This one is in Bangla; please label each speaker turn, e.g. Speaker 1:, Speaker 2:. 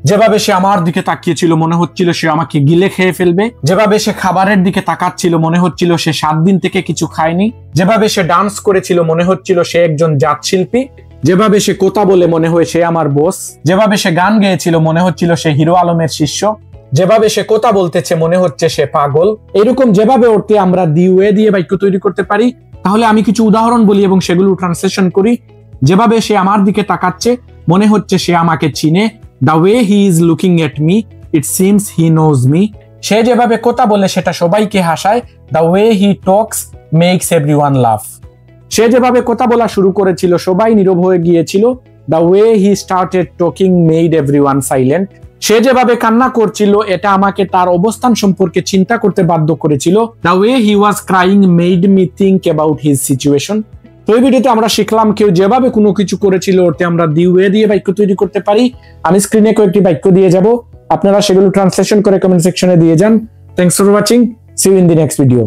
Speaker 1: যেভাবে সে আমার দিকে তাকিয়েছিল মনে হচ্ছিল সে আমাকে গিলে খেয়ে ফেলবে। যেভাবে সে খাবারের দিকে তাকাচ্ছিল মনে হচ্ছিল সে 7 দিন থেকে কিছু খায়নি। যেভাবে সে ডান্স করেছিল মনে হচ্ছিল সে একজন জাত শিল্পী। যেভাবে সে কথা বলে মনে হয় সে আমার বস। যেভাবে সে গান গেয়েছিল মনে হচ্ছিল সে হিরো আলমের শিষ্য। যেভাবে সে কথা বলতেছে মনে হচ্ছে সে পাগল। এরকম যেভাবে ওরতে আমরা দি ওয়ে দিয়ে বাক্য তৈরি করতে পারি। তাহলে আমি কিছু উদাহরণ বলি এবং সেগুলো ট্রান্সলেশন করি। যেভাবে সে আমার দিকে তাকাচ্ছে মনে হচ্ছে সে আমাকে চিনে। The way he is looking at me, it seems he knows me. সে যেভাবে কথা বলে সেটা সবাইকে হাসায়। The way he talks makes everyone laugh. সে যেভাবে কথা বলা শুরু করেছিল সবাই নীরব হয়ে গিয়েছিল। The way he started talking made everyone silent. সে যেভাবে কান্না করছিল এটা আমাকে তার অবস্থান সম্পর্কে চিন্তা করতে বাধ্য করেছিল। The way he was crying made me think about his situation. তো এই ভিডিওতে আমরা শিখলাম কেউ যেভাবে কোনো কিছু করেছিল ওতে আমরা দি ওয়ে দিয়ে বাক্য তৈরি করতে পারি। আমি স্ক্রিনে কয়েকটি বাক্য দিয়ে যাব, আপনারা সেগুলো ট্রান্সলেশন করে কমেন্ট সেকশনে দিয়ে যান। Thanks for watching, see you in the next video.